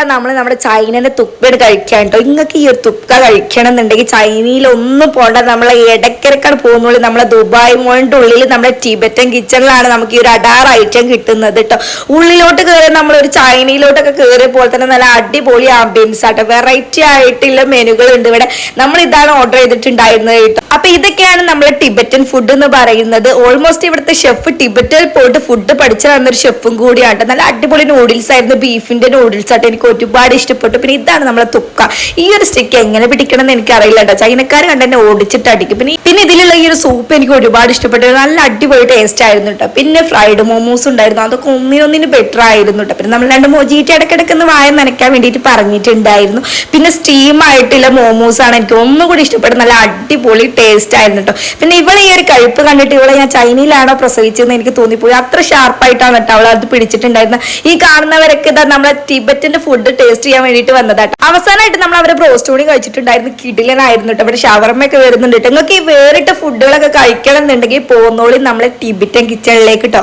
ഇതാ നമ്മുടെ ചൈനന്റെ തുപ്പയുടെ കഴിക്കാൻ കേട്ടോ. നിങ്ങൾക്ക് ഈ ഒരു തുപ്പ കഴിക്കണം എന്നുണ്ടെങ്കിൽ ചൈനയിൽ ഒന്നും പോകണ്ട, നമ്മളെ ഇടയ്ക്കിടക്കാണ് പോകുന്നുള്ളൂ. നമ്മളെ ദുബായ് മോളിന്റെ ഉള്ളിൽ നമ്മുടെ ടിബറ്റൻ കിച്ചണിലാണ് നമുക്ക് ഈ ഒരു അഡാർ ഐറ്റം കിട്ടുന്നത് കേട്ടോ. ഉള്ളിലോട്ട് കയറി നമ്മളൊരു ചൈനയിലോട്ടൊക്കെ കയറിയ പോലെ തന്നെ നല്ല അടിപൊളി ആംബിയൻസ് ആട്ടോ. വെറൈറ്റി ആയിട്ടുള്ള മെനുകൾ ഉണ്ട് ഇവിടെ. നമ്മൾ ഇതാണ് ഓർഡർ ചെയ്തിട്ടുണ്ടായിരുന്നത് കേട്ടോ. അപ്പൊ ഇതൊക്കെയാണ് നമ്മളെ ടിബറ്റൻ ഫുഡ് എന്ന് പറയുന്നത്. ഓൾമോസ്റ്റ് ഇവിടുത്തെ ഷെഫ് ടിബറ്റിൽ പോയിട്ട് ഫുഡ് പഠിച്ചു വന്നൊരു ഷെഫും കൂടിയാണ്. നല്ല അടിപൊളി നൂഡിൽസ് ആയിരുന്നു, ബീഫിന്റെ നൂഡിൽസ് ആയിട്ട് എനിക്ക് ഒരുപാട് ഇഷ്ടപ്പെട്ടു. പിന്നെ ഇതാണ് നമ്മളെ തുക്ക. ഈ ഒരു സ്റ്റിക്ക് എങ്ങനെ പിടിക്കണം എന്ന് എനിക്ക് അറിയില്ല കേട്ടോ. ചൈനക്കാർ കണ്ട് എന്നെ ഓടിച്ചിട്ട് അടിക്കും. പിന്നെ ഇതിലുള്ള ഈ ഒരു സൂപ്പ് എനിക്ക് ഒരുപാട് ഇഷ്ടപ്പെട്ടു. നല്ല അടിപൊളി ടേസ്റ്റ് ആയിരുന്നു കേട്ടോ. പിന്നെ ഫ്രൈഡ് മോമോസ് ഉണ്ടായിരുന്നു, അതൊക്കെ ഒന്നിനൊന്നിന് ബെറ്റർ ആയിരുന്നു കേട്ടോ. പിന്നെ നമ്മൾ രണ്ട് മോജിയിട്ട് ഇടയ്ക്കിടയ്ക്ക് വായ നനയ്ക്കാൻ വേണ്ടിയിട്ട് പറഞ്ഞിട്ടുണ്ടായിരുന്നു. പിന്നെ സ്റ്റീം ആയിട്ടുള്ള മോമോസ് ആണ് എനിക്ക് ഒന്നും കൂടി ഇഷ്ടപ്പെട്ടത്. നല്ല അടിപൊളി ടേസ്റ്റ് ആയിരുന്നു കേട്ടോ. പിന്നെ ഇവളെ ഈ ഒരു കഴിപ്പ് കണ്ടിട്ട് ഇവളെ ഞാൻ ചൈനയിലാണോ പ്രസവിച്ചതെന്ന് എനിക്ക് തോന്നിപ്പോയി. അത്ര ഷാർപ്പായിട്ടാണ് കേട്ടോ അവൾ അത് പിടിച്ചിട്ടുണ്ടായിരുന്നത്. ഈ കാണുന്നവരൊക്കെ ഇതാ നമ്മളെ ടിബറ്റിന്റെ ഫുഡ് ടേസ്റ്റ് ചെയ്യാൻ വേണ്ടിയിട്ട് വന്നതാട്ടോ. അവസാനമായിട്ട് നമ്മൾ അവരെ ബ്രോസ്റ്റ് കൂടി കഴിച്ചിട്ടുണ്ടായിരുന്നു. കിടിലനായിരുന്നു കേട്ടോ. ഇവിടെ ഷവർമ്മയൊക്കെ വരുന്നുണ്ട് കേട്ടോ. നിങ്ങൾക്ക് ഈ വേറിട്ട ഫുഡുകളൊക്കെ കഴിക്കണം എന്നുണ്ടെങ്കിൽ പോകുന്നോളി നമ്മളെ ടിബറ്റൻ കിച്ചണിലേക്ക് കേട്ടോ.